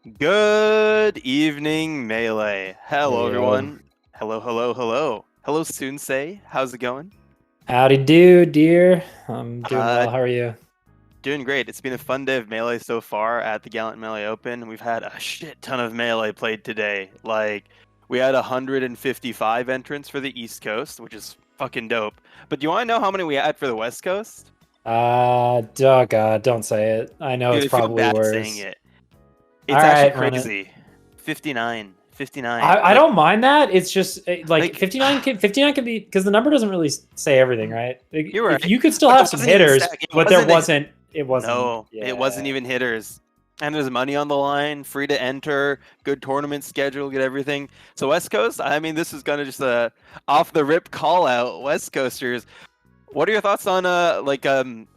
Good evening, Melee. Hello, Yo. everyone. Hello, hello, hello. Hello, Soonsay. How's it going? Howdy do, dear. I'm doing Uh, well. How are you? Doing great. It's been a fun day of Melee so far at the Gallant Melee Open. We've had a shit ton of Melee played today. We had 155 entrants for the East Coast, which is fucking dope. But do you want to know how many we had for the West Coast? Oh God, don't say it. I know Dude, it's I feel probably bad saying worse. it. All It's actually right, run it. crazy. 59. 59. I don't mind that. It's just like Like 59 can be because the number doesn't really say everything, right? Like, you're if right, you could still but it have some wasn't even hitters, stack. It but wasn't. it wasn't. No, it wasn't Yeah. even hitters. And there's money on the line, free to enter, good tournament schedule, get everything. So West Coast, I mean, this is gonna just a off the rip call out. West Coasters, what are your thoughts on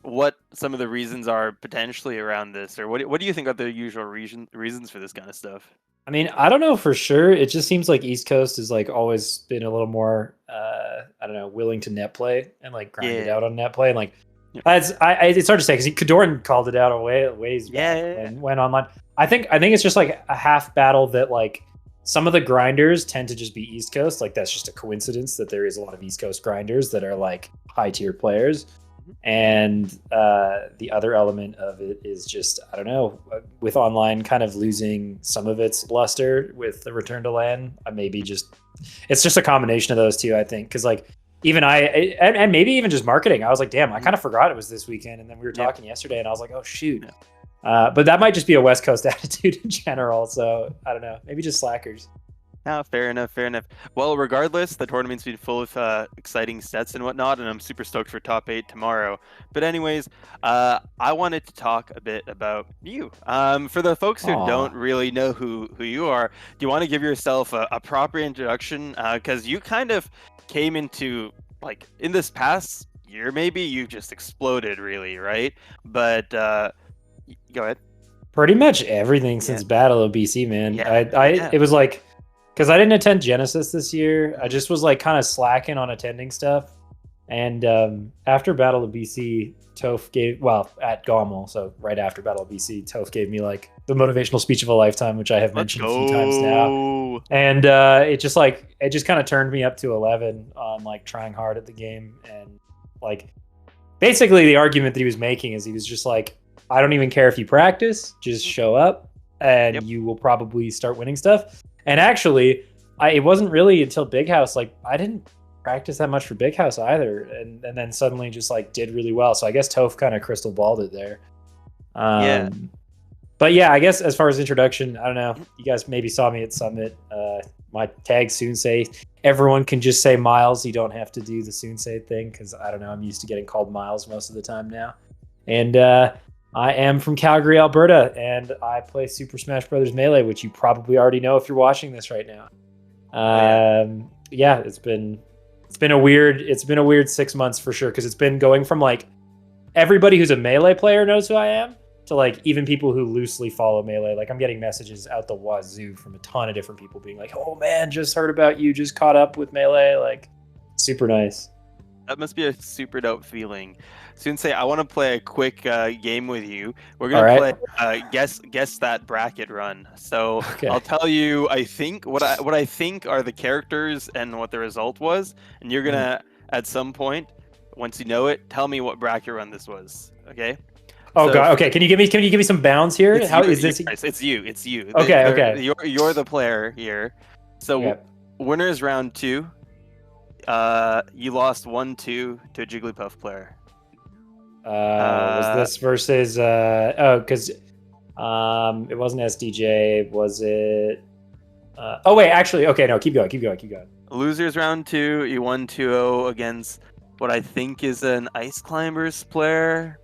what some of the reasons are potentially around this, or what do you think are the usual reasons for this kind of stuff? I mean, I don't know for sure. It just seems like East Coast has like always been a little more, I don't know, willing to net play and like grind it Yeah, out on net play. And like, yeah, it's hard to say because Kadoran called it out a ways yeah, back yeah, yeah. when online. I think it's just like a half battle that like some of the grinders tend to just be East Coast. Like that's just a coincidence that there is a lot of East Coast grinders that are like high tier players. Mhm. And the other element of it is just, I don't know, with online kind of losing some of its luster with the return to LAN. Maybe just, it's just a combination of those two, I think. Because, like, even and maybe even just marketing, I was like, damn, I Mhm. kind of forgot it was this weekend. And then we were Yeah. talking yesterday, and I was like, oh, shoot. Yeah. But that might just be a West Coast attitude in general. So I don't know. Maybe just slackers. No, fair enough, fair enough. Well, regardless, the tournament's been full of exciting sets and whatnot, and I'm super stoked for top eight tomorrow. But anyways, I wanted to talk a bit about you. For the folks who don't Aw. really know who you are, do you want to give yourself a proper introduction? Because you kind of came into like in this past year, maybe you just exploded, really, right? But go ahead. Pretty much everything Yeah, since Battle of BC, man. yeah, yeah. It was like, because I didn't attend Genesis this year. I Mhm. just was like kind of slacking on attending stuff. And after Battle of BC, Toph gave, well, at Gommel, so right after Battle of BC, Toph gave me like the motivational speech of a lifetime, which I have Let's mentioned a few times now. go. And it just kind of turned me up to 11 on like trying hard at the game. And like basically the argument that he was making is he was just like, I don't even care if you practice, just show up and Yep. you will probably start winning stuff. And actually, it wasn't really until Big House, like I didn't practice that much for Big House either. And then suddenly just like did really well. So I guess Toph kind of crystal balled it there. Yeah. Um, but yeah, I guess as far as introduction, I don't know. You guys maybe saw me at Summit. My tag Soonsay. Everyone can just say Miles. You don't have to do the Soonsay thing because I don't know. I'm used to getting called Miles most of the time now. And I am from Calgary, Alberta, and I play Super Smash Brothers Melee, which you probably already know if you're watching this right now. Oh yeah. Yeah, it's been a weird 6 months for sure because it's been going from like everybody who's a Melee player knows who I am to like even people who loosely follow Melee. Like I'm getting messages out the wazoo from a ton of different people being like, "Oh man, just heard about you, just caught up with Melee." Like super nice. That must be a super dope feeling. Sensei, I want to play a quick game with you. We're All gonna right. play guess that bracket run. So I'll Okay. tell you, I think what I think are the characters and what the result was, and you're Mhm. gonna at some point, once you know it, tell me what bracket run this was. Okay? Oh So god. for Okay. Can you give me some bounds here? it's you, How is this? it's you, it's you. Okay. Okay. You're the player here. So Okay. winners round two. You lost 1-2 to a Jigglypuff player. Was Uh, this versus? Because it wasn't SDJ. Was it? Oh wait, actually, okay. No, keep going. Keep going. Keep going. Losers round two, you won 2-0 against what I think is an Ice Climbers player.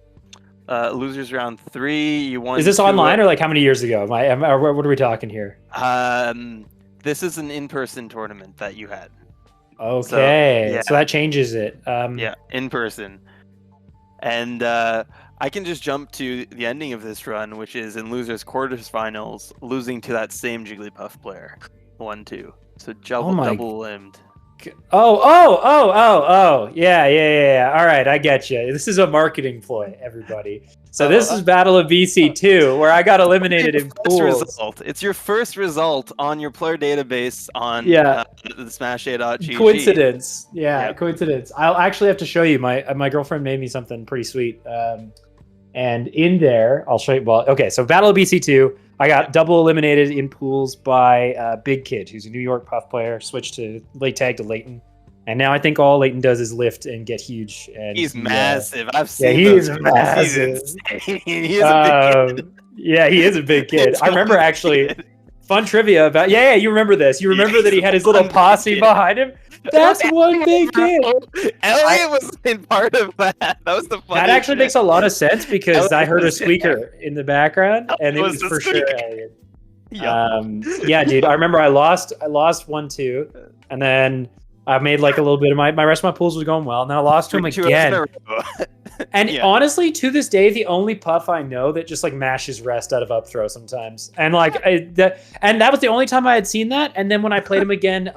Losers round three, you Is won this 2. online or like how many years ago? What are we talking here? This is an in-person tournament that you had. So Okay, yeah, so that changes it. yeah, in person. And I can just jump to the ending of this run, which is in losers quarterfinals, losing to that same Jigglypuff player, 1-2. So Oh double my, double limbed. Oh. Yeah. All right, I get you. This is a marketing ploy, everybody. So this is Battle of BC 2, where I got eliminated in pools. It's your first result on your player database on Yeah. the Smash.gg. Coincidence. Yeah, coincidence. I'll actually have to show you. My girlfriend made me something pretty sweet. And in there, I'll show you. Well, okay, so Battle of BC 2, I got double eliminated in pools by Big Kid, who's a New York Puff player, switched to late tag to Leighton. And now I think all Leighton does is lift and get huge. And he's massive. I've seen he's massive. He is a big kid. Yeah, he is a big kid. I remember actually fun trivia about. Yeah, you remember this. You remember that he had his little posse behind him. That's one big kid. Elliot was in part of that. That was the funny. That actually makes a lot of sense because I heard a squeaker in the background, and it was for sure Elliot. Yeah, dude. I remember I lost 1-2, and then I made like a little bit of my rest of my pools was going well, and then I lost to him again. And honestly, to this day, the only Puff I know that just like mashes rest out of up throw sometimes, and like that was the only time I had seen that. And then when I played him again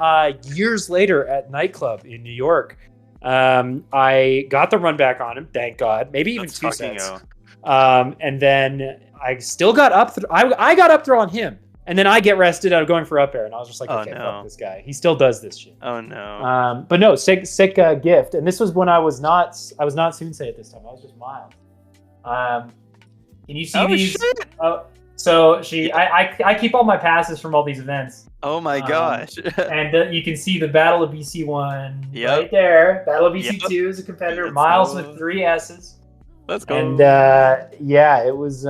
years later at nightclub in New York, I got the run back on him, thank God, maybe even 2 sets. And then I still got up. I got up throw on him. And then I get rested out of going for up air, and I was just like, okay, fuck this guy. He still does this shit. Oh no. But no, sick gift. And this was when I was not Soonsay at this time. I was just Miles. Can you see these? Shit. So I keep all my passes from all these events. Oh my gosh. And you can see the Battle of BC 1 right there. Battle of BC 2 is a competitor. Miles with 3 S's. Let's go. And yeah, it was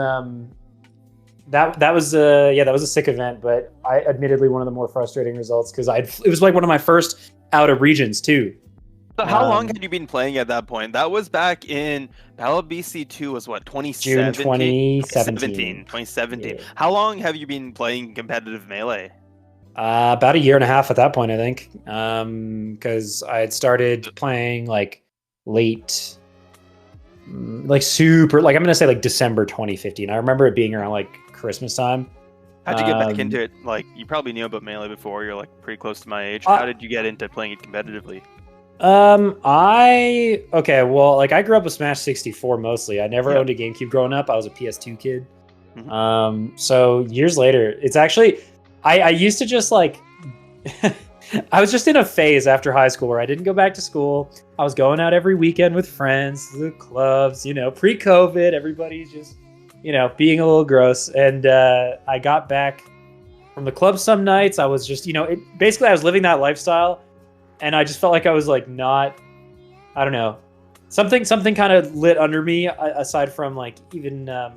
that was a sick event, but I admittedly one of the more frustrating results because it was like one of my first out of regions too. So how long had you been playing at that point? That was back in Battle of BC 2 was what, 2017? June 2017. Yeah. How long have you been playing competitive Melee? About a year and a half at that point, I think. Because I had started playing like late, like super, like I'm gonna say like December 2015. I remember it being around like Christmas time. How'd you get back into it? Like, you probably knew about Melee before. You're like pretty close to my age. How did you get into playing it competitively? I grew up with Smash 64 mostly. I never owned a GameCube growing up. I was a PS2 kid. Mm-hmm. So years later, it's actually I used to just like I was just in a phase after high school where I didn't go back to school. I was going out every weekend with friends, the clubs, pre-COVID, everybody's just being a little gross. And I got back from the club some nights. I was just, basically I was living that lifestyle, and I just felt like I was like not, I don't know, something kind of lit under me aside from like even, I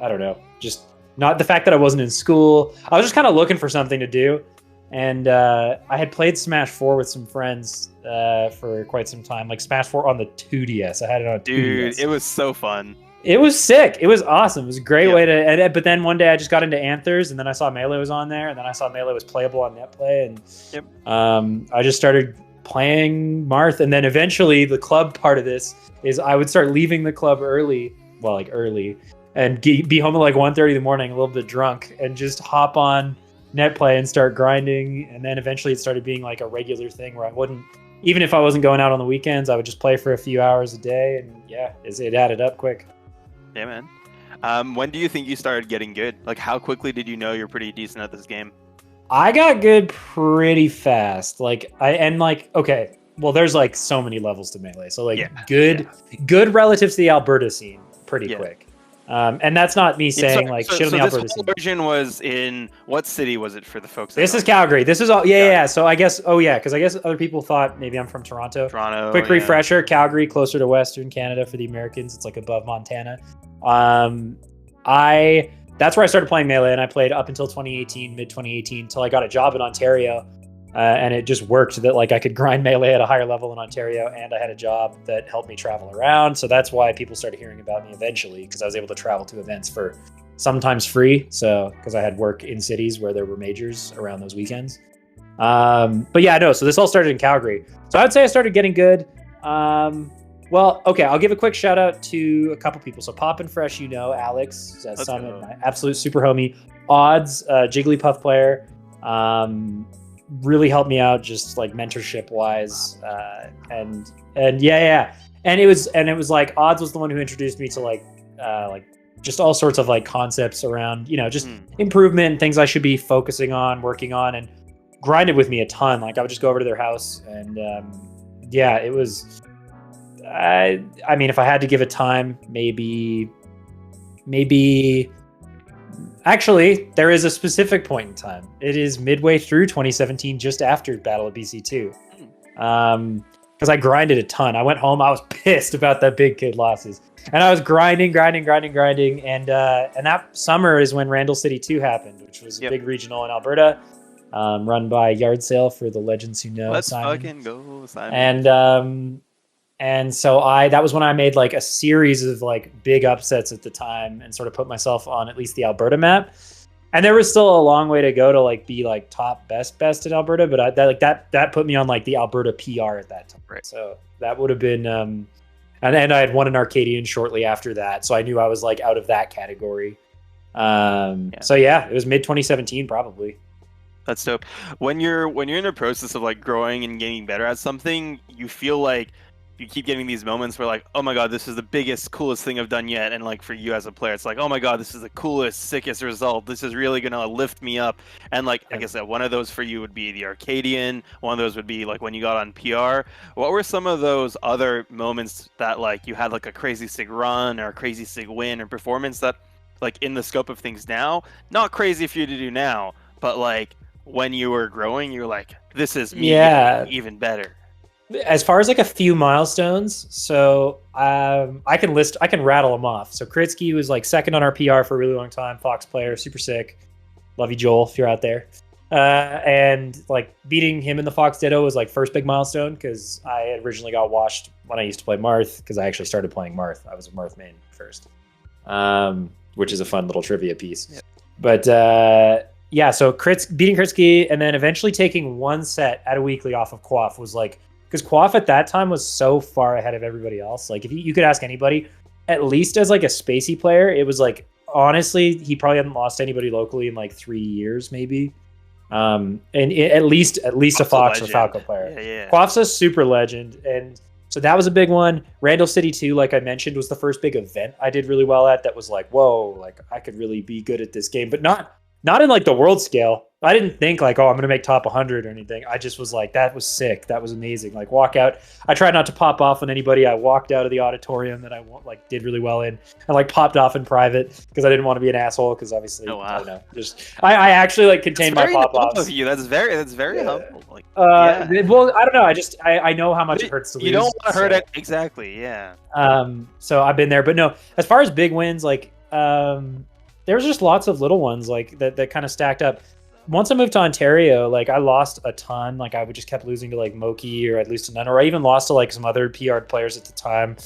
don't know, just not the fact that I wasn't in school. I was just kind of looking for something to do. And I had played Smash 4 with some friends for quite some time, like Smash 4 on the 2DS. I had it on 2DS. Dude, it was so fun. It was sick. It was awesome. It was a great way to edit. But then one day I just got into Anthers, and then I saw Melee was on there, and then I saw Melee was playable on NetPlay, and I just started playing Marth. And then eventually the club part of this is I would start leaving the club early, and be home at like 1:30 in the morning, a little bit drunk, and just hop on NetPlay and start grinding. And then eventually it started being like a regular thing where I wouldn't, even if I wasn't going out on the weekends, I would just play for a few hours a day, and it added up quick. Yeah, man. When do you think you started getting good? Like, how quickly did you know you're pretty decent at this game? I got good pretty fast. There's like so many levels to Melee. So good relative to the Alberta scene, pretty quick. And that's not me saying shit on the Alberta scene. This version was in what city was it for the folks? This is Calgary. This is all. Yeah. So I guess. Because I guess other people thought maybe I'm from Toronto. Quick refresher: Calgary, closer to Western Canada for the Americans. It's like above Montana. That's where I started playing Melee, and I played up until 2018, mid 2018, till I got a job in Ontario. And it just worked that like I could grind Melee at a higher level in Ontario, and I had a job that helped me travel around. So that's why people started hearing about me eventually, because I was able to travel to events for sometimes free. So because I had work in cities where there were majors around those weekends. So this all started in Calgary. So I'd say I started getting good. I'll give a quick shout out to a couple people. So Pop and Fresh, Alex, Summit, my absolute super homie. Odds, Jigglypuff player. really helped me out just like mentorship wise. And yeah. And it was like Odds was the one who introduced me to like just all sorts of like concepts around, just improvement and things I should be focusing on, working on, and grinded with me a ton. Like I would just go over to their house and yeah, it was. I mean, if I had to give it time, maybe. Actually, there is a specific point in time. It is midway through 2017, just after Battle of BC2. Because I grinded a ton. I went home. I was pissed about that Big Kid losses, and I was grinding. And that summer is when Randall City 2 happened, which was a big regional in Alberta, run by Yard Sale for the legends who know. Let's Simon. fucking go, Simon. And so that was when I made like a series of like big upsets at the time and sort of put myself on at least the Alberta map. And there was still a long way to go to like be like top best in Alberta, but that put me on like the Alberta PR at that time. Right. So that would have been and I had won an Arcadian shortly after that, so I knew I was like out of that category. So yeah, it was mid 2017 probably. That's dope. When you're in the process of like growing and getting better at something, you feel like you keep getting these moments where like, oh my god, this is the biggest, coolest thing I've done yet. And like for you as a player, it's like, oh my god, this is the coolest, sickest result. This is really gonna lift me up. And like I guess that one of those for you would be the Arcadian. One of those would be like when you got on PR. What were some of those other moments that like you had like a crazy sick run or a crazy sick win or performance that like in the scope of things now, not crazy for you to do now, but like when you were growing, you're like, this is me even better. As far as like a few milestones, so I can rattle them off. So Kritsky was like second on our PR for a really long time, Fox player, super sick. Love you, Joel, if you're out there. And like beating him in the Fox Ditto was like first big milestone because I originally got washed when I used to play Marth because I actually started playing Marth. I was a Marth main first, which is a fun little trivia piece. Yep. But yeah, so beating Kritsky and then eventually taking one set at a weekly off of Quaff was like, because Quaff at that time was so far ahead of everybody else. Like if you could ask anybody, at least as like a spacey player, it was like, honestly, he probably hadn't lost anybody locally in like 3 years, maybe. And at least a Fox or Falco player. Yeah. Quaff's a super legend. And so that was a big one. Randall City 2, like I mentioned, was the first big event I did really well at that was like, whoa, like I could really be good at this game, but not in like the world scale. I didn't think like, oh, I'm going to make top 100 or anything. I just was like, that was sick. That was amazing. Like walk out. I tried not to pop off on anybody. I walked out of the auditorium that I like did really well in and like popped off in private because I didn't want to be an asshole because obviously, I don't know. Just I actually like contained my pop-offs. Of you. That's very humble. Like, well, I don't know. I know how much it hurts to lose. You don't want to hurt it. Exactly. Yeah. So I've been there, but no, as far as big wins, like, there was just lots of little ones like that kind of stacked up. Once I moved to Ontario, like I lost a ton. Like I would just kept losing to like Moki or I'd lose to none, or I even lost to like some other PR players at the time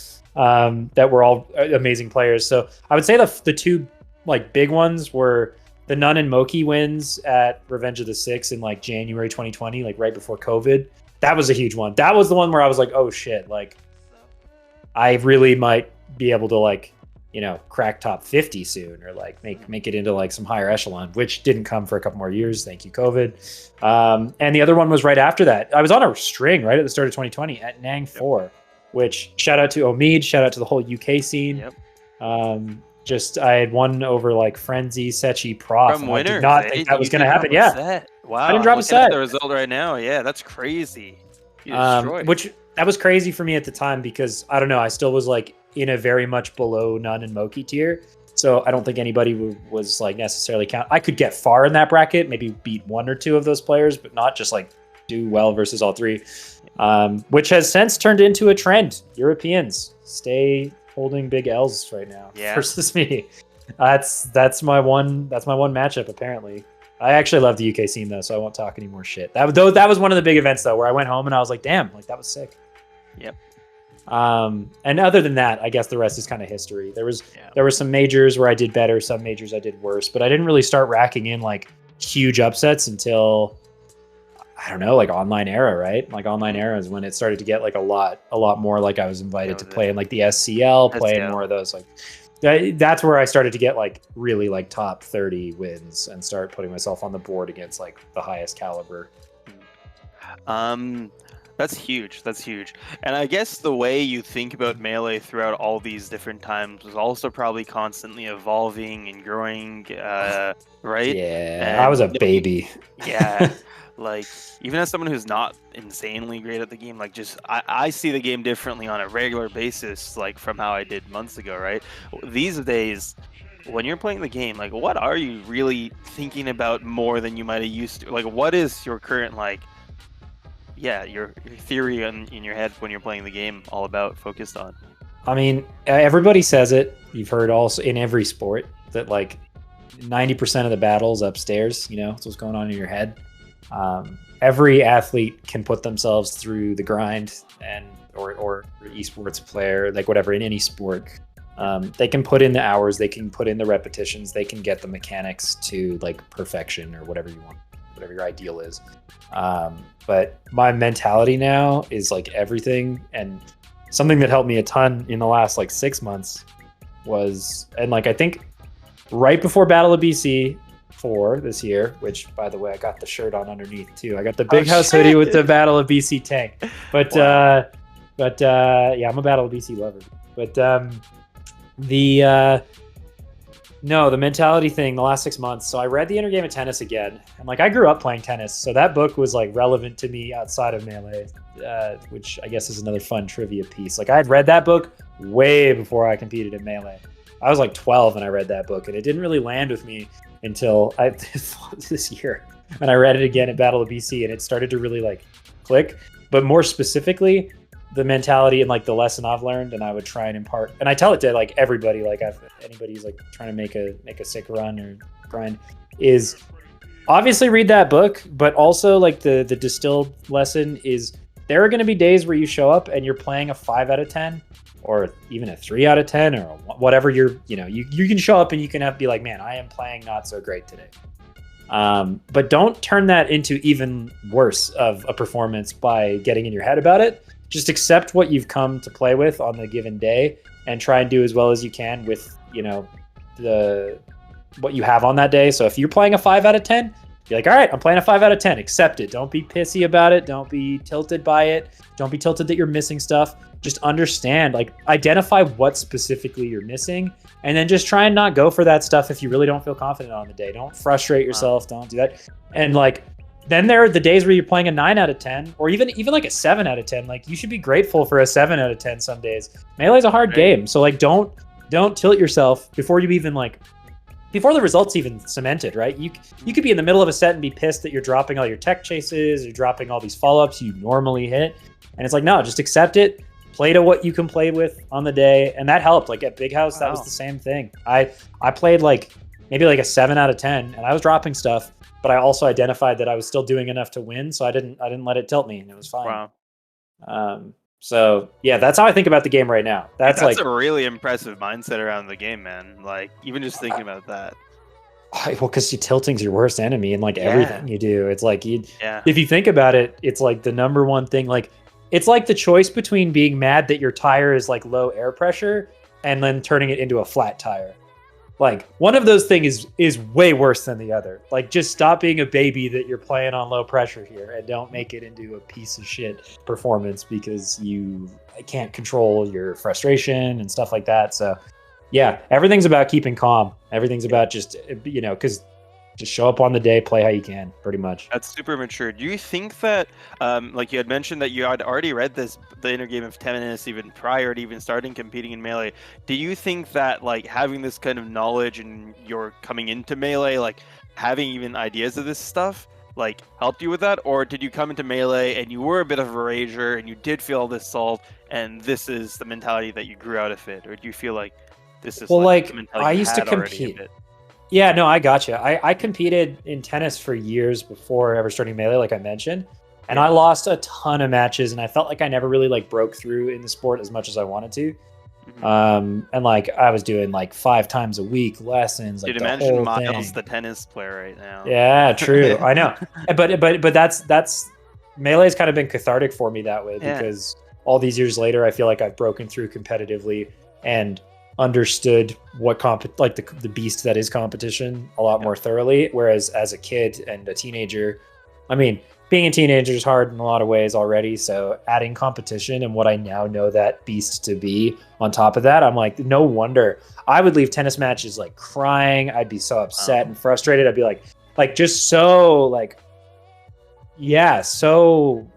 that were all amazing players. So I would say the two like big ones were the Nunn and Moki wins at Revenge of the Six in like January 2020, like right before COVID. That was a huge one. That was the one where I was like, oh shit, like I really might be able to like, crack top 50 soon or like make it into like some higher echelon, which didn't come for a couple more years. Thank you, COVID. And the other one was right after that. I was on a string right at the start of 2020 at Nang 4, which shout out to Omid, shout out to the whole UK scene. Yep. I had won over like Frenzy, Sechi, Prof. From winners, I did not think that was going to happen. Yeah. Set. Wow. I didn't drop a set. The result right now. Yeah, that's crazy. Which that was crazy for me at the time because I don't know. I still was like in a very much below Nunn and Moki tier. So I don't think anybody was like necessarily count. I could get far in that bracket, maybe beat one or two of those players, but not just like do well versus all three, which has since turned into a trend. Europeans stay holding big L's right now versus me. That's my one matchup apparently. I actually love the UK scene though, so I won't talk any more shit. That was one of the big events though, where I went home and I was like, damn, like that was sick. Yep. And other than that, I guess the rest is kind of history. There were some majors where I did better, some majors I did worse, but I didn't really start racking in like huge upsets until I don't know, like online era, right? Like online era is when it started to get like a lot more like I was invited to play in like the SCL, play in more of those like that's where I started to get like really like top 30 wins and start putting myself on the board against like the highest caliber. That's huge. That's huge. And I guess the way you think about Melee throughout all these different times was also probably constantly evolving and growing, right? Yeah, I was And a baby. yeah, like even as someone who's not insanely great at the game, like just I see the game differently on a regular basis, like from how I did months ago, right? These days, when you're playing the game, like what are you really thinking about more than you might have used to? Like what is your current like yeah, your theory in your head when you're playing the game all about focused on? I mean, everybody says it. You've heard also in every sport that like 90% of the battles upstairs, it's what's going on in your head. Every athlete can put themselves through the grind and or esports player, like whatever in any sport. They can put in the hours, they can put in the repetitions, they can get the mechanics to like perfection or whatever you want, whatever your ideal is. But my mentality now is like everything, and something that helped me a ton in the last like 6 months was, and like I think right before Battle of BC 4 this year, which by the way I got the shirt on underneath too. I got the Big House hoodie with the Battle of BC tank. But Wow. yeah, I'm a Battle of BC lover. But the no, the mentality thing the last 6 months. So I read The Inner Game of Tennis again. And like I grew up playing tennis. So that book was like relevant to me outside of Melee, which I guess is another fun trivia piece. Like I had read that book way before I competed in Melee. I was like 12 when I read that book, and it didn't really land with me until this year. And I read it again at Battle of BC, and it started to really like click. But more specifically, the mentality and like the lesson I've learned, and I would try and impart, and I tell it to like everybody, like anybody who's like trying to make a sick run or grind, is obviously read that book, but also like the distilled lesson is there are going to be days where you show up and you're playing a 5 out of 10 or even a 3 out of 10 or whatever you can show up and you can be like, man, I am playing not so great today. But don't turn that into even worse of a performance by getting in your head about it. Just accept what you've come to play with on the given day and try and do as well as you can with, what you have on that day. So if you're playing a 5 out of 10, be like, all right, I'm playing a 5 out of 10. Accept it. Don't be pissy about it. Don't be tilted by it. Don't be tilted that you're missing stuff. Just understand, like identify what specifically you're missing, and then just try and not go for that stuff if you really don't feel confident on the day. Don't frustrate yourself. Wow. Don't do that. And like, then there are the days where you're playing a 9 out of 10 or even like a 7 out of 10. Like you should be grateful for a 7 out of 10 some days. Melee's a hard game. So like, don't tilt yourself before the results even cemented, right? You could be in the middle of a set and be pissed that you're dropping all your tech chases, you're dropping all these follow-ups you normally hit. And it's like, no, just accept it. Play to what you can play with on the day. And that helped. Like at Big House, that was the same thing. I played like maybe like a 7 out of 10 and I was dropping stuff, but I also identified that I was still doing enough to win. So I didn't let it tilt me, and it was fine. Wow. So yeah, that's how I think about the game right now. That's like a really impressive mindset around the game, man. Like even just thinking about that. Well, because tilting's your worst enemy in like everything you do. It's like if you think about it, it's like the number one thing. Like it's like the choice between being mad that your tire is like low air pressure and then turning it into a flat tire. Like one of those things is way worse than the other. Like just stop being a baby that you're playing on low pressure here, and don't make it into a piece of shit performance because you can't control your frustration and stuff like that. So yeah, everything's about keeping calm. Everything's about just, because just show up on the day, play how you can, pretty much. That's super mature. Do you think that, like you had mentioned that you had already read the Inner Game of Tennis even prior to even starting competing in Melee. Do you think that like having this kind of knowledge and you're coming into Melee, like having even ideas of this stuff, like helped you with that? Or did you come into Melee and you were a bit of a rager and you did feel all this salt and this is the mentality that you grew out of it? Or do you feel like this is like I used to compete? Yeah, no, I gotcha. I competed in tennis for years before ever starting Melee, like I mentioned, and I lost a ton of matches, and I felt like I never really like broke through in the sport as much as I wanted to. Mm-hmm. And like I was doing like 5 times a week lessons. Like Dude, imagine Miles, the tennis player, right now. Yeah, true. I know, but that's Melee's kind of been cathartic for me that way because all these years later, I feel like I've broken through competitively and understood what the beast that is competition a lot more thoroughly. Whereas as a kid and a teenager, I mean, being a teenager is hard in a lot of ways already. So adding competition and what I now know that beast to be on top of that, I'm like, no wonder I would leave tennis matches like crying. I'd be so upset and frustrated. I'd be like just so like, yeah, so,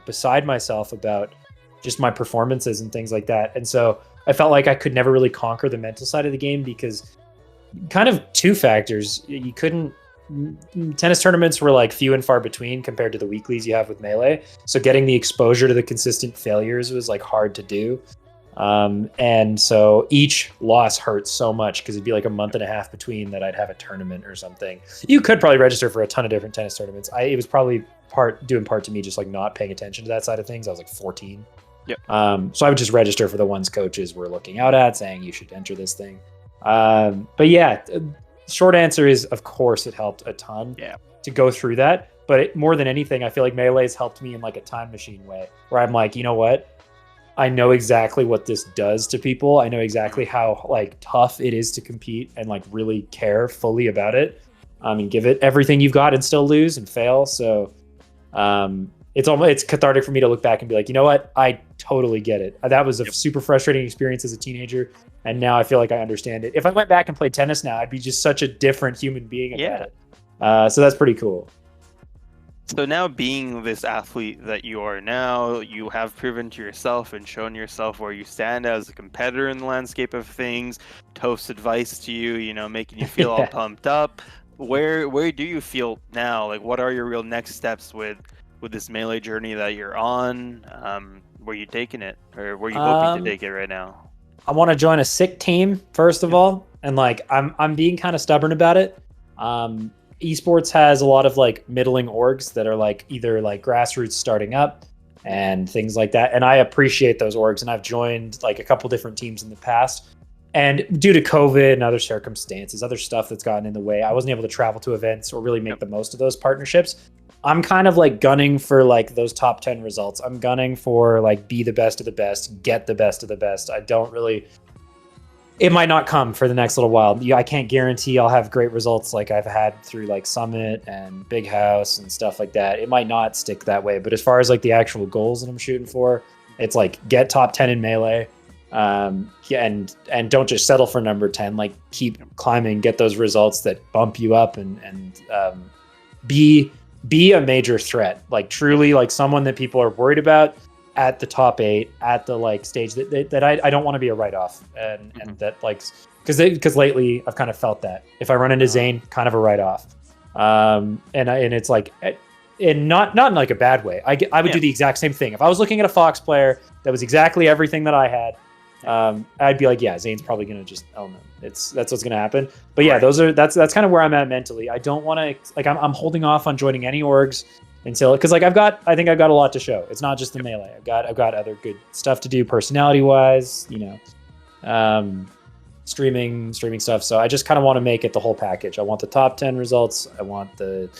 beside myself about just my performances and things like that. And so I felt like I could never really conquer the mental side of the game because kind of two factors. You couldn't tennis tournaments were like few and far between compared to the weeklies you have with Melee. So getting the exposure to the consistent failures was like hard to do. And so each loss hurt so much because it'd be like a month and a half between that I'd have a tournament or something. You could probably register for a ton of different tennis tournaments. It was probably part to me just like not paying attention to that side of things. I was like 14. Yep. So I would just register for the ones coaches were looking out at, saying you should enter this thing. But yeah, short answer is, of course, it helped a ton to go through that. But more than anything, I feel like Melee's helped me in like a time machine way, where I'm like, you know what? I know exactly what this does to people. I know exactly how like tough it is to compete and like really care fully about it. And give it everything you've got and still lose and fail. So it's cathartic for me to look back and be like, you know what? I totally get it. That was a super frustrating experience as a teenager. And now I feel like I understand it. If I went back and played tennis now, I'd be just such a different human being about it. So that's pretty cool. So now being this athlete that you are now, you have proven to yourself and shown yourself where you stand as a competitor in the landscape of things. Toast's advice to you, making you feel all pumped up. Where do you feel now? Like, what are your real next steps with this Melee journey that you're on? Where you taking it, or where you hoping to take it right now? I want to join a sick team first of all, and like I'm being kind of stubborn about it. Esports has a lot of like middling orgs that are like either like grassroots starting up and things like that, and I appreciate those orgs, and I've joined like a couple different teams in the past. And due to COVID and other circumstances, other stuff that's gotten in the way, I wasn't able to travel to events or really make the most of those partnerships. I'm kind of like gunning for like those top 10 results. I'm gunning for like be the best of the best, get the best of the best. It might not come for the next little while. I can't guarantee I'll have great results like I've had through like Summit and Big House and stuff like that. It might not stick that way. But as far as like the actual goals that I'm shooting for, it's like get top 10 in Melee. And don't just settle for number 10. Like keep climbing, get those results that bump you up, and be a major threat. Like truly, like someone that people are worried about at the top 8, at the like stage that I don't want to be a write-off, and that like because lately I've kind of felt that if I run into Zane, kind of a write-off, and it's like. And not in like a bad way. I would do the exact same thing if I was looking at a Fox player that was exactly everything that I had. I'd be like, yeah, Zane's probably gonna just own them. That's what's gonna happen. But yeah, that's kind of where I'm at mentally. I don't want to like I'm holding off on joining any orgs until because like I think I've got a lot to show. It's not just the Melee. I've got other good stuff to do personality wise. Streaming stuff. So I just kind of want to make it the whole package. I want the top 10 results. I want the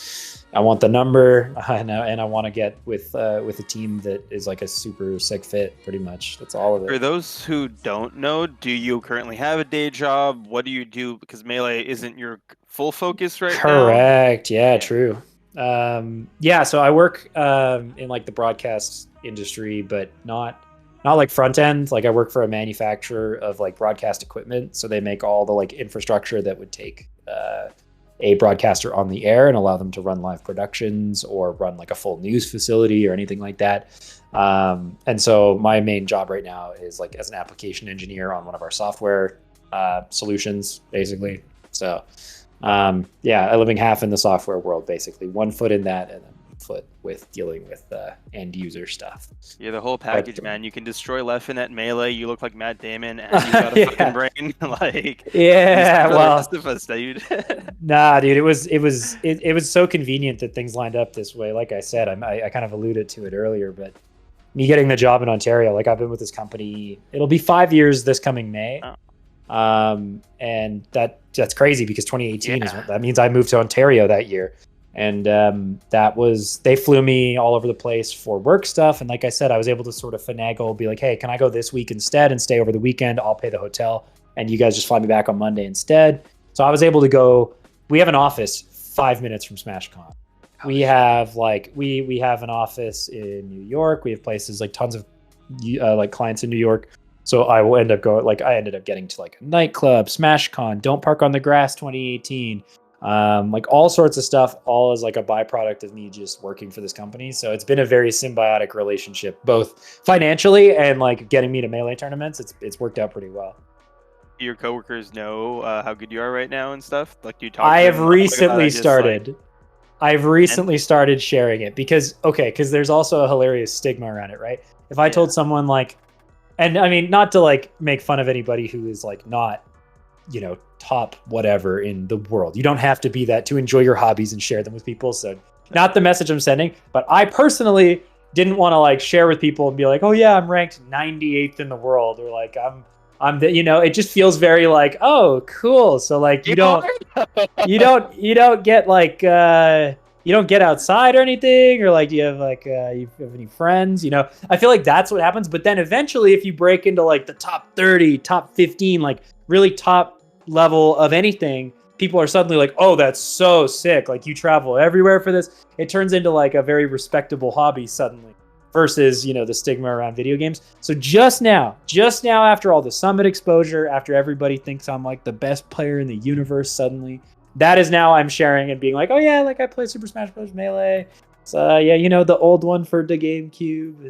number, and I want to get with a team that is like a super sick fit. Pretty much, that's all of it. For those who don't know, do you currently have a day job? What do you do? Because Melee isn't your full focus right now. Correct. Yeah, true. So I work in like the broadcast industry, but not like front end. Like I work for a manufacturer of like broadcast equipment, so they make all the like infrastructure that would take a broadcaster on the air and allow them to run live productions or run like a full news facility or anything like that. And so my main job right now is like as an application engineer on one of our software solutions, basically. So I'm living half in the software world, basically. 1 foot in that and then 1 foot with dealing with end user stuff. Yeah, the whole package, man. You can destroy Leffen at Melee. You look like Matt Damon, and you got a fucking brain. Like, dude. Nah, dude. It was so convenient that things lined up this way. Like I said, I kind of alluded to it earlier, but me getting the job in Ontario, like I've been with this company. It'll be 5 years this coming May. Oh. And that's crazy because 2018 that means I moved to Ontario that year. And they flew me all over the place for work stuff. And like I said, I was able to sort of finagle, be like, hey, can I go this week instead and stay over the weekend? I'll pay the hotel and you guys just fly me back on Monday instead. So I was able to go. We have an office 5 minutes from SmashCon. We have like we have an office in New York. We have places like tons of like clients in New York. So I will end up going like I ended up getting to like a nightclub, SmashCon, Don't Park on the Grass 2018, like all sorts of stuff, all as like a byproduct of me just working for this company. So it's been a very symbiotic relationship, both financially and like getting me to Melee tournaments. It's worked out pretty well. Your coworkers know how good you are right now and stuff? Like, do you talk I to have them? Oh my God, recently I just like, started. I've and recently started sharing it because there's also a hilarious stigma around it, right? If I yeah, told someone like, and I mean, not to like make fun of anybody who is like not, top whatever in the world. You don't have to be that to enjoy your hobbies and share them with people. So not the message I'm sending, but I personally didn't want to like share with people and be like, oh yeah, I'm ranked 98th in the world, or like I'm the, it just feels very like, oh, cool. So like you are. you don't get like you don't get outside or anything, or like do you have like you have any friends, I feel like that's what happens. But then eventually if you break into like the top 30, top 15, like really top level of anything, people are suddenly like, oh, that's so sick, like you travel everywhere for this. It turns into like a very respectable hobby suddenly, versus the stigma around video games. So just now after all the summit exposure, after everybody thinks I'm like the best player in the universe suddenly, that is now I'm sharing and being like, oh yeah, like I play Super Smash Bros. Melee. So yeah, the old one for the GameCube.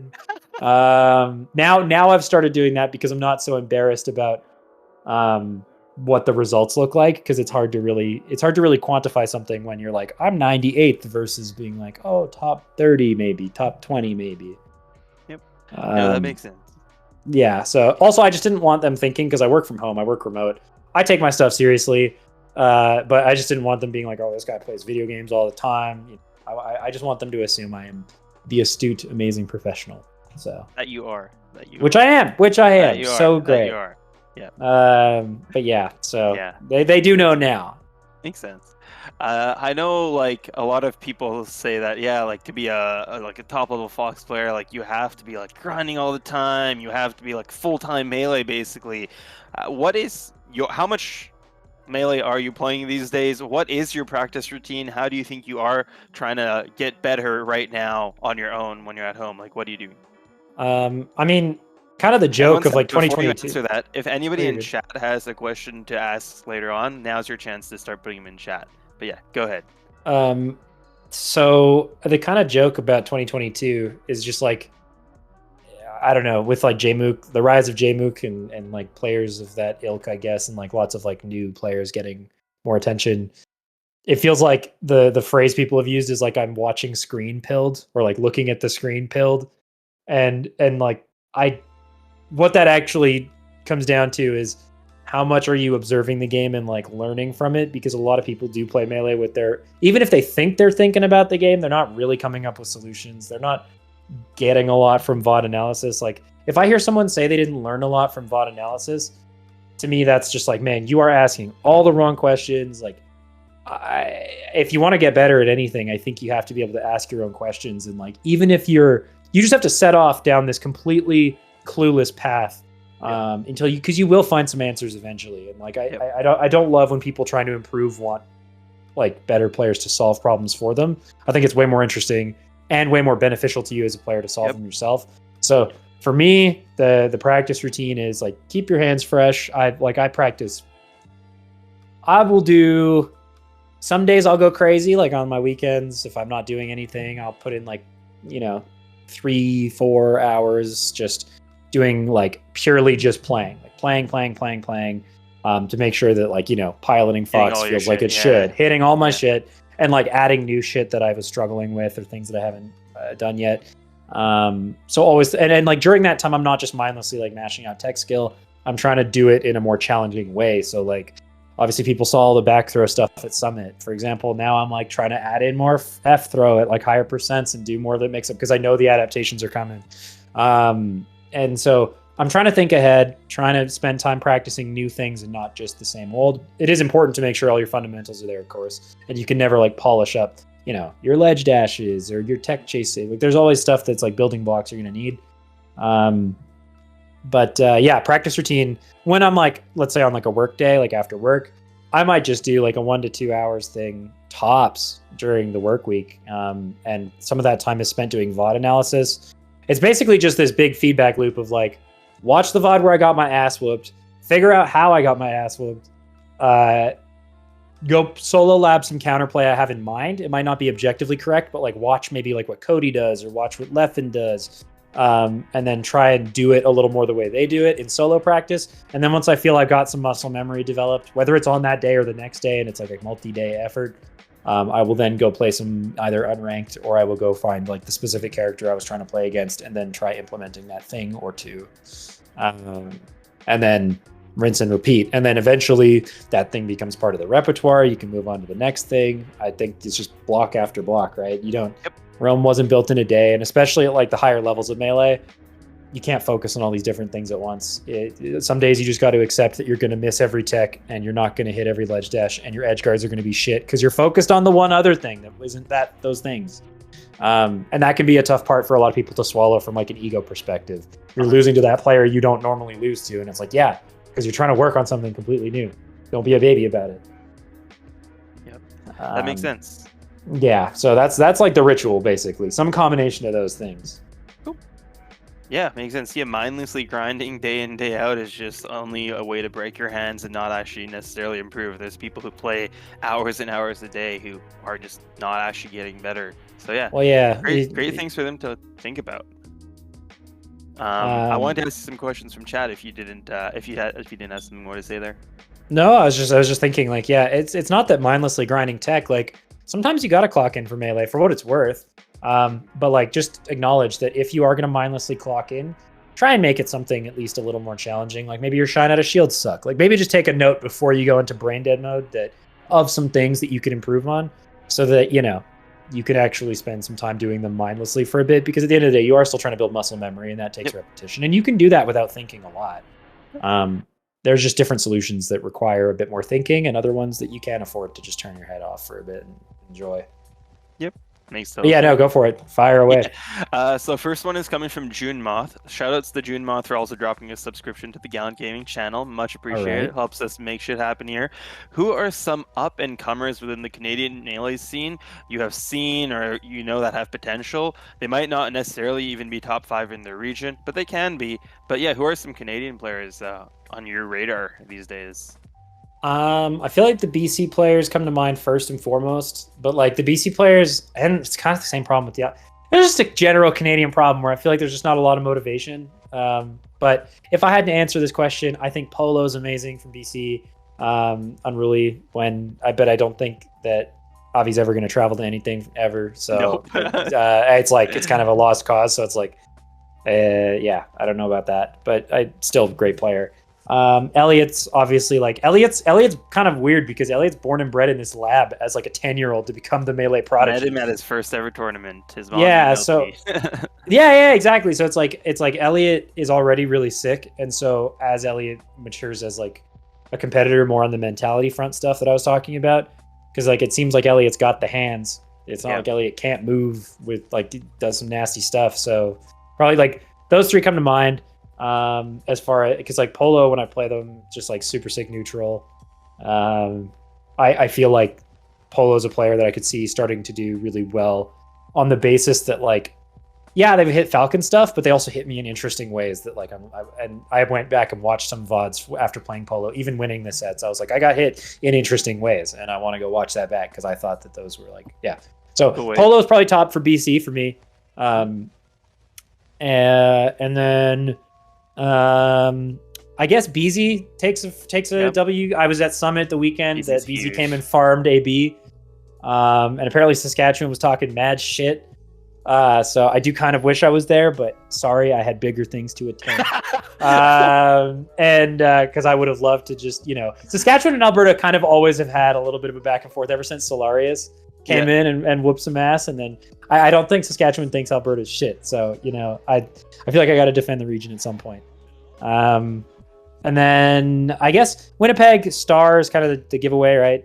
And now I've started doing that because I'm not so embarrassed about what the results look like, because it's hard to really quantify something when you're like, I'm 98th versus being like, oh, top 30 maybe, top 20 maybe. Yep. No, that makes sense. Yeah. So also, I just didn't want them thinking, because I work from home, I work remote, I take my stuff seriously, but I just didn't want them being like, oh, this guy plays video games all the time. I just want them to assume I am the astute, amazing professional. So That you are. which I am. That you So are. That great. you are. Yeah. But yeah, so Yeah. they do know now. Makes sense. I know, like, a lot of people say that, yeah, like, to be like a top level Fox player, like, you have to be like grinding all the time. You have to be like full time Melee, basically. What is how much Melee are you playing these days? What is your practice routine? How do you think you are trying to get better right now on your own when you're at home? Like, what do you do? I mean, kind of the And one joke of second, like before you 2022. answer that, if Oh, anybody you're in good. chat has a question to ask later on, now's your chance to start putting them in chat. But yeah, go ahead. So the kind of joke about 2022 is just like, I don't know, with like JMOOC, the rise of JMOOC and like players of that ilk, I guess, and like lots of like new players getting more attention. It feels like the phrase people have used is like, I'm watching screen pilled, or like looking at the screen pilled. And like I what that actually comes down to is, how much are you observing the game and like learning from it? Because a lot of people do play Melee with their, even if they think they're thinking about the game, they're not really coming up with solutions. They're not getting a lot from VOD analysis. Like if I hear someone say they didn't learn a lot from VOD analysis, to me that's just like, man, you are asking all the wrong questions. Like if you want to get better at anything, I think you have to be able to ask your own questions. And like, even if you just have to set off down this completely clueless path until because you will find some answers eventually. And like I don't love when people trying to improve want like better players to solve problems for them. I think it's way more interesting and way more beneficial to you as a player to solve them yourself. So for me, the practice routine is like, keep your hands fresh. I practice. I will do, some days I'll go crazy, like on my weekends. If I'm not doing anything, I'll put in like, 3-4 hours just doing like purely just playing, like playing, to make sure that like, piloting Fox feels like it should, hitting all my shit, and like adding new shit that I was struggling with, or things that I haven't done yet. So always, and like during that time, I'm not just mindlessly like mashing out tech skill. I'm trying to do it in a more challenging way. So like, obviously people saw all the back throw stuff at Summit, for example. Now I'm like trying to add in more F throw at like higher percents and do more that makes up, because I know the adaptations are coming. And so I'm trying to think ahead, trying to spend time practicing new things and not just the same old. It is important to make sure all your fundamentals are there, of course, and you can never like polish up, your ledge dashes or your tech chasing. Like there's always stuff that's like building blocks you're going to need. But yeah, practice routine when I'm like, let's say on like a work day, like after work, I might just do like a 1 to 2 hours thing tops during the work week. And some of that time is spent doing VOD analysis. It's basically just this big feedback loop of like, watch the VOD where I got my ass whooped, figure out how I got my ass whooped, go solo lab some counterplay I have in mind. It might not be objectively correct, but like watch maybe like what Cody does or watch what Leffen does. And then try and do it a little more the way they do it in solo practice. And then once I feel I've got some muscle memory developed, whether it's on that day or the next day, and it's like a multi-day effort, I will then go play some either unranked, or I will go find like the specific character I was trying to play against and then try implementing that thing or two. And then rinse and repeat. And then eventually that thing becomes part of the repertoire. You can move on to the next thing. I think it's just block after block, right? You don't... Yep. Realm wasn't built in a day, and especially at like the higher levels of Melee, you can't focus on all these different things at once. Some days you just got to accept that you're going to miss every tech, and you're not going to hit every ledge dash, and your edge guards are going to be shit because you're focused on the one other thing that isn't those things. And that can be a tough part for a lot of people to swallow from like an ego perspective. You're losing to that player you don't normally lose to, and it's like, yeah, because you're trying to work on something completely new. Don't be a baby about it. Yep, that makes sense. Yeah, so that's like the ritual, basically. Some combination of those things. Cool. Yeah, makes sense. Yeah, mindlessly grinding day in, day out is just only a way to break your hands and not actually necessarily improve. There's people who play hours and hours a day who are just not actually getting better. So yeah, well, yeah, great things for them to think about. I wanted to ask some questions from chat if you didn't have something more to say there. No, I was just thinking like, yeah, it's not that mindlessly grinding tech, like sometimes you got to clock in for Melee for what it's worth. But like, just acknowledge that if you are going to mindlessly clock in, try and make it something at least a little more challenging. Like maybe your shine out of shields suck. Like maybe just take a note before you go into brain dead mode that of some things that you could improve on, so that, you know, you could actually spend some time doing them mindlessly for a bit, because at the end of the day, you are still trying to build muscle memory, and that takes repetition. And you can do that without thinking a lot. There's just different solutions that require a bit more thinking, and other ones that you can't afford to just turn your head off for a bit and enjoy. Yep. Makes sense. Yeah, no, go for it. Fire away. Yeah. So first one is coming from June Moth. Shoutouts to June Moth for also dropping a subscription to the Gallant Gaming channel. Much appreciated. Right. Helps us make shit happen here. Who are some up and comers within the Canadian Melee scene you have seen or you know that have potential? They might not necessarily even be top 5 in their region, but they can be. But yeah, who are some Canadian players on your radar these days? I feel like the BC players come to mind first and foremost, but like the BC players, and it's kind of the same problem with there's just a general Canadian problem where I feel like there's just not a lot of motivation. But if I had to answer this question, I think Polo's amazing from BC. Unruly, I don't think that Avi's ever going to travel to anything ever. So nope. It's like, it's kind of a lost cause. So it's like, yeah, I don't know about that, but still a great player. Elliot's obviously like Elliot's kind of weird because Elliot's born and bred in this lab as like a 10-year-old to become the Melee prodigy. Met him at his first ever tournament. His mom yeah, exactly. So it's like Elliot is already really sick, and so as Elliot matures as like a competitor more on the mentality front stuff that I was talking about, because like it seems like Elliot's got the hands. It's not like Elliot can't move with like does some nasty stuff. So probably like those three come to mind. As far as, because like Polo, when I play them, just like super sick neutral. I feel like Polo's a player that I could see starting to do really well on the basis that like, yeah, they've hit Falcon stuff, but they also hit me in interesting ways that like I went back and watched some VODs after playing Polo, even winning the sets. I was like, I got hit in interesting ways, and I want to go watch that back because I thought that those were like, yeah. So Polo's probably top for BC for me. And then I guess BZ takes a W. I was at Summit the weekend that BZ came and farmed AB. And apparently Saskatchewan was talking mad shit. So I do kind of wish I was there, but sorry, I had bigger things to attend. And because I would have loved to just, Saskatchewan and Alberta kind of always have had a little bit of a back and forth ever since Solarius came in and whooped some ass. And then I don't think Saskatchewan thinks Alberta's shit. So, I feel like I got to defend the region at some point. And then I guess Winnipeg Star is kind of the giveaway, right?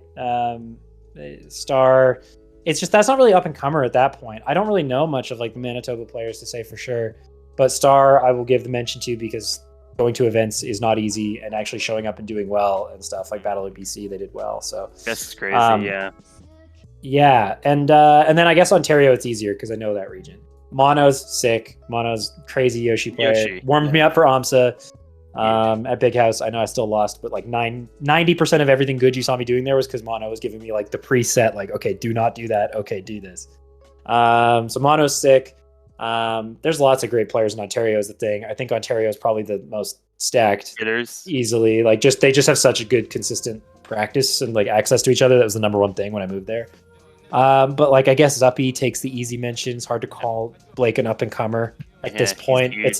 Star, it's just, that's not really up and comer at that point. I don't really know much of like the Manitoba players to say for sure, but Star I will give the mention to because going to events is not easy, and actually showing up and doing well and stuff like Battle of BC, they did well. So That's crazy. Yeah. Yeah, and then I guess Ontario it's easier because I know that region. Mono's sick. Mono's crazy Yoshi player. Yoshi, Warmed me up for AMSA at Big House. I know I still lost, but like 90% of everything good you saw me doing there was because Mono was giving me like the preset, like, okay, do not do that. Okay, do this. So Mono's sick. There's lots of great players in Ontario is the thing. I think Ontario is probably the most stacked Hitters. easily. Like they just have such a good consistent practice and like access to each other. That was the number one thing when I moved there. But like I guess Zuppy takes the easy mentions. Hard to call Blake an up and comer at this point. It's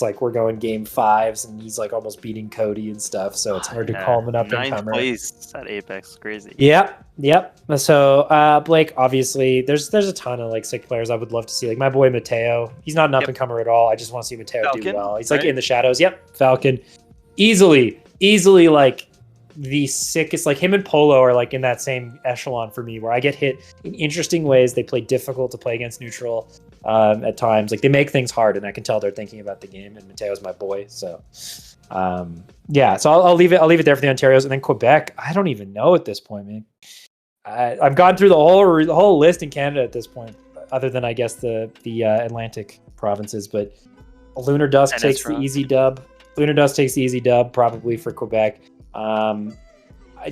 like we're going game 5s and he's like almost beating Cody and stuff. So it's hard to call him an up and comer. 9th place at Apex, crazy. Yep. So Blake, obviously, there's a ton of like sick players I would love to see. Like my boy Mateo, he's not an up and comer at all. I just want to see Mateo Falcon, do well. He's like in the shadows. Yep, Falcon, easily like the sickest. Like him and Polo are like in that same echelon for me, where I get hit in interesting ways. They play difficult to play against neutral at times. Like they make things hard, and I can tell they're thinking about the game. And Mateo's my boy, so yeah. So I'll leave it. I'll leave it there for the Ontarios, and then Quebec. I don't even know at this point, man. I've gone through the whole list in Canada at this point, other than I guess the Atlantic provinces. But Lunar Dusk takes the easy dub. Lunar Dusk takes the easy dub probably for Quebec.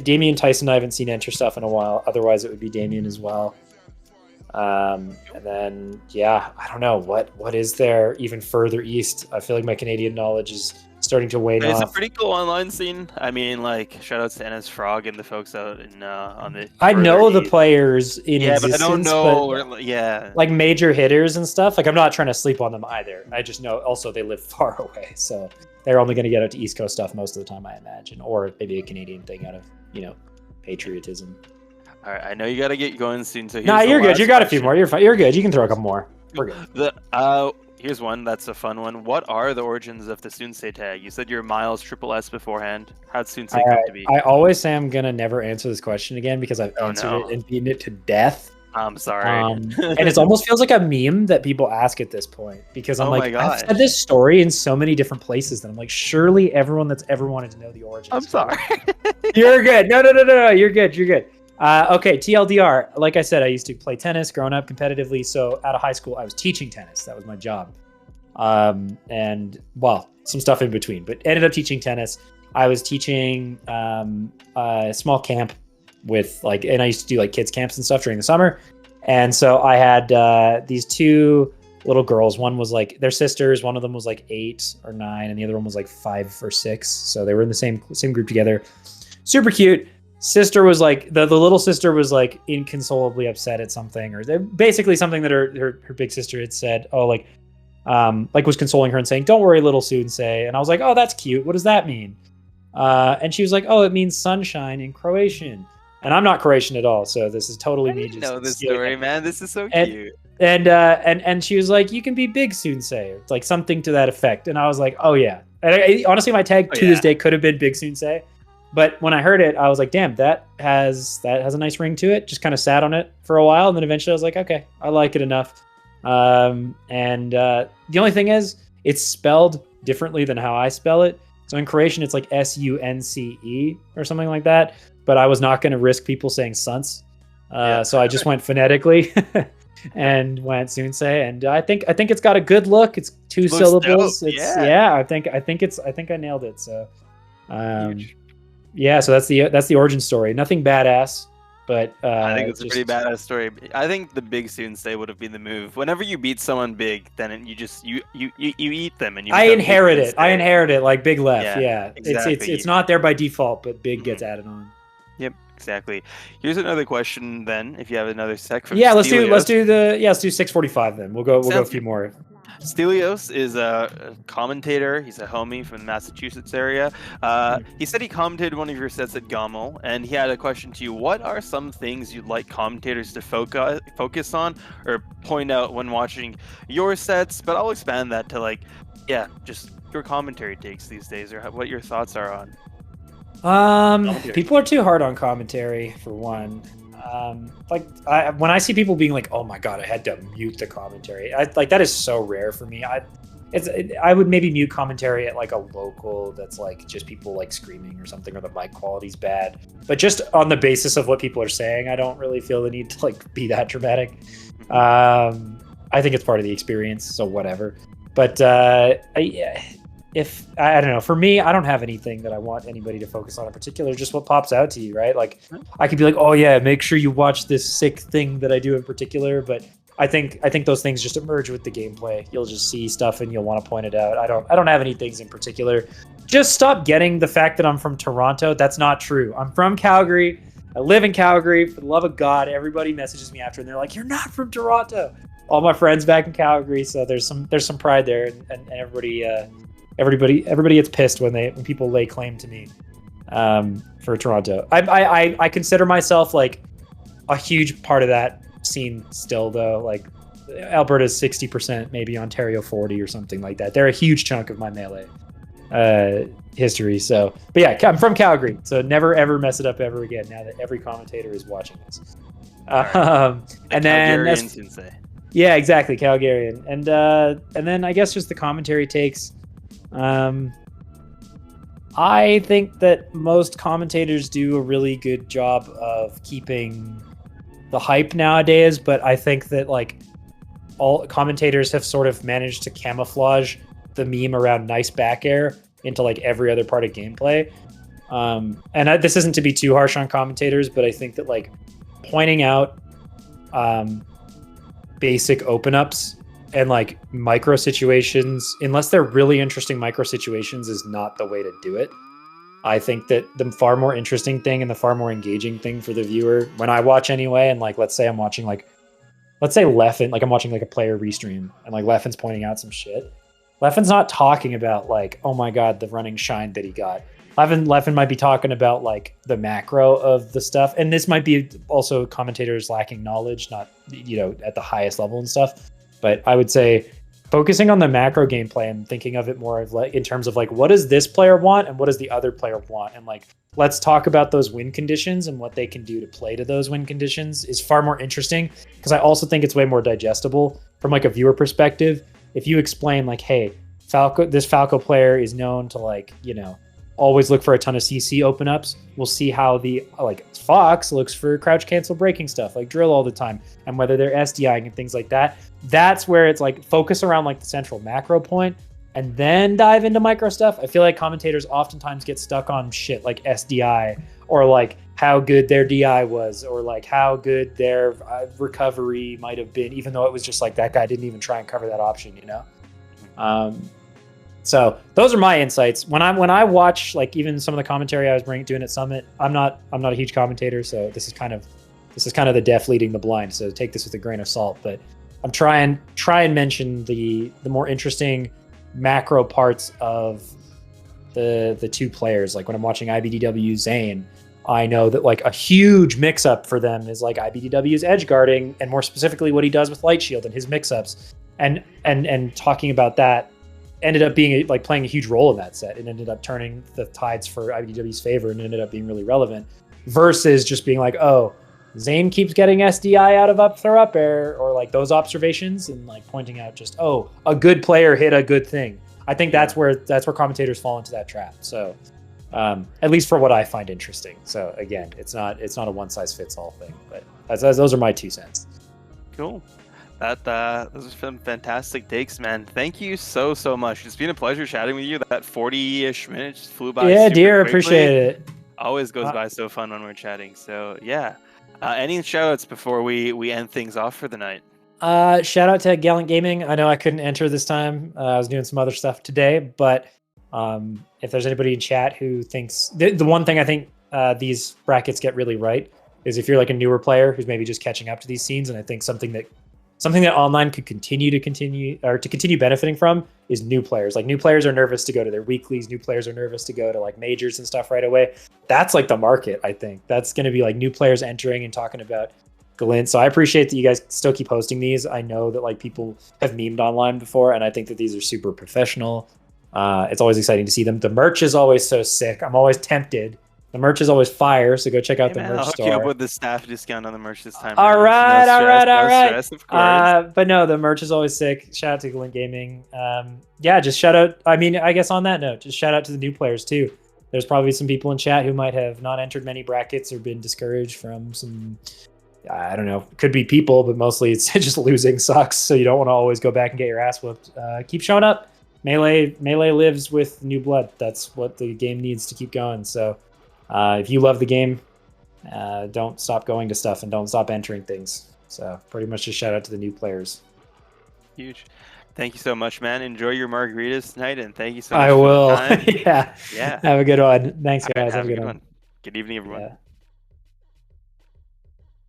Damien Tyson, I haven't seen enter stuff in a while. Otherwise, it would be Damien as well. And then, yeah, I don't know what is there even further east. I feel like my Canadian knowledge is starting to wane off. It's a pretty cool online scene. I mean, like, shout outs to NS Frog and the folks out in on the. I know the players in existence, but I don't know. Yeah, like major hitters and stuff. Like, I'm not trying to sleep on them either. I just know also they live far away, so they're only going to get out to East Coast stuff most of the time, I imagine, or maybe a Canadian thing out of patriotism. All right, I know you got to get going soon. So nah, you're good. You got a few more. You're fine. You're good. You can throw a couple more. We're good. Here's one that's a fun one. What are the origins of the Soonsay tag? You said you're Miles Triple S beforehand. How'd Soonsay come to be? I always say I'm gonna never answer this question again because I've answered it and beaten it to death. I'm sorry. And it almost feels like a meme that people ask at this point because I'm I've said this story in so many different places that I'm like, surely everyone that's ever wanted to know the origins. I'm sorry. You're good. No. You're good. Okay, TLDR. Like I said, I used to play tennis growing up competitively. So out of high school, I was teaching tennis. That was my job. And well, some stuff in between, but ended up teaching tennis. I was teaching a small camp with and I used to do like kids camps and stuff during the summer. And so I had these two little girls. One was like their sisters. One of them was like 8 or 9, and the other one was like 5 or 6. So they were in the same group together. Super cute. Sister was like the little sister was like inconsolably upset at something, or basically something that her big sister had said. Was consoling her and saying, "Don't worry, little Soonsay." And I was like, "Oh, that's cute. What does that mean?" And she was like, "Oh, it means sunshine in Croatian." And I'm not Croatian at all, so this is totally me. I know this story, man. This is so cute. And she was like, "You can be big Soonsay," like something to that effect. And I was like, "Oh yeah." And honestly, my tag to this day could have been Big Soonsay. But when I heard it, I was like, damn, that has a nice ring to it. Just kind of sat on it for a while. And then eventually I was like, okay, I like it enough. The only thing is it's spelled differently than how I spell it. So in Croatian, it's like Sunce or something like that. But I was not going to risk people saying Sunce. So I just went phonetically and went Soonsay. And I think it's got a good look. It's 2 syllables. I think I nailed it. So, yeah, so that's the origin story. Nothing badass, but I think it's a pretty badass story. I think the big Soonsay would have been the move. Whenever you beat someone big, then you eat them and you. I inherit it. I inherit it like Big Left. Yeah. Exactly. It's not there by default, but big gets added on. Yep, exactly. Here's another question then. If you have another sec from let's do 645 then. We'll go a few more. Stelios is a commentator. He's a homie from the Massachusetts area. He said he commentated one of your sets at GMO, and he had a question to you. What are some things you'd like commentators to focus on or point out when watching your sets? But I'll expand that to just your commentary takes these days, or what your thoughts are on. People are too hard on commentary for one. When I see people being like, "Oh my god, I had to mute the commentary," that is so rare for me. I would maybe mute commentary at like a local that's like just people like screaming or something, or the mic quality's bad. But just on the basis of what people are saying, I don't really feel the need to like be that dramatic. I think it's part of the experience, so whatever. But if I don't know, for me, I don't have anything that I want anybody to focus on in particular. Just what pops out to you, right? Like I could be like, oh yeah, make sure you watch this sick thing that I do in particular, but I think those things just emerge with the gameplay. You'll just see stuff and you'll want to point it out. I don't have any things in particular. Just stop getting the fact that I'm from Toronto. That's not true. I'm from Calgary. I live in Calgary. For the love of God, everybody messages me after and they're like, "You're not from Toronto." All my friends back in Calgary, so there's some pride there, and everybody gets pissed when people lay claim to me for Toronto. I consider myself like a huge part of that scene still, though. Like Alberta's 60%, maybe Ontario 40 or something like that. They're a huge chunk of my Melee history. So, but yeah, I'm from Calgary, so never ever mess it up ever again. Now that every commentator is watching this, Right. and then Soonsay. yeah, exactly, Calgarian, and then I guess just the commentary takes. I think that most commentators do a really good job of keeping the hype nowadays, but I think that like all commentators have sort of managed to camouflage the meme around nice back air into like every other part of gameplay. This isn't to be too harsh on commentators, but I think that like pointing out basic open ups and like micro situations, unless they're really interesting micro situations, is not the way to do it. I think that the far more interesting thing and the far more engaging thing for the viewer, when I watch anyway, and like let's say Leffen, like I'm watching like a player restream and like Leffen's pointing out some shit. Leffen's not talking about like, oh my god, the running shine that he got. Leffen might be talking about like the macro of the stuff, and this might be also commentators lacking knowledge, not at the highest level and stuff. But I would say focusing on the macro gameplay and thinking of it more of like in terms of like what does this player want and what does the other player want, and like let's talk about those win conditions and what they can do to play to those win conditions is far more interesting, because I also think it's way more digestible from like a viewer perspective. If you explain like, hey, this Falco player is known to like, always look for a ton of CC open ups. We'll see how the like Fox looks for crouch cancel breaking stuff like drill all the time, and whether they're SDIing and things like that. That's where it's like focus around like the central macro point and then dive into micro stuff. I feel like commentators oftentimes get stuck on shit like SDI or like how good their DI was or like how good their recovery might have been, even though it was just like that guy didn't even try and cover that option, So those are my insights. When I watch like even some of the commentary I was doing at Summit, I'm not a huge commentator, so this is kind of the deaf leading the blind. So take this with a grain of salt. But I'm try and mention the more interesting macro parts of the two players. Like when I'm watching IBDW Zane, I know that like a huge mix up for them is like IBDW's edge guarding, and more specifically what he does with Light Shield and his mix ups, and talking about that ended up being like playing a huge role in that set. It ended up turning the tides for IBDW's favor and ended up being really relevant, versus just being like, oh, Zane keeps getting SDI out of up throw up air, or like those observations, and like pointing out just, oh, a good player hit a good thing. I think that's where commentators fall into that trap. So at least for what I find interesting. So again, it's not a one size fits all thing, but those are my 2 cents. Cool. Those are some fantastic takes, man. Thank you so much. It's been a pleasure chatting with you. That 40-ish minutes flew by. Yeah, dear, quickly. Appreciate it. Always goes by so fun when we're chatting. So yeah. Any shout-outs before we end things off for the night? Shout out to Gallant Gaming. I know I couldn't enter this time. I was doing some other stuff today, but if there's anybody in chat who thinks the one thing I think these brackets get really right is if you're like a newer player who's maybe just catching up to these scenes, and I think something that online could continue benefiting from is new players. Like new players are nervous to go to their weeklies. New players are nervous to go to like majors and stuff right away. That's like the market. I think that's going to be like new players entering and talking about Glint. So I appreciate that you guys still keep hosting these. I know that like people have memed online before, and I think that these are super professional. It's always exciting to see them. The merch is always so sick. I'm always tempted The merch is always fire, so go check out Hey the man, merch I'll hook you up store. with the staff discount on the merch this time All around. So no right, all stress, right, all no right. stress, of course. But no, the merch is always sick. Shout out to Glint Gaming. Yeah, just shout out. I mean, I guess on that note, just shout out to the new players too. There's probably some people in chat who might have not entered many brackets or been discouraged from some. I don't know. Could be people, but mostly it's just losing sucks. So you don't want to always go back and get your ass whooped. Keep showing up. Melee lives with new blood. That's what the game needs to keep going. So if you love the game, don't stop going to stuff and don't stop entering things. So pretty much just shout out to the new players. Huge. Thank you so much, man. Enjoy your margaritas tonight, and thank you so much I for the will. time. Yeah. Yeah. Have a good one. Thanks, All right, guys. Have have a a good good one. one. Good evening, everyone. Yeah.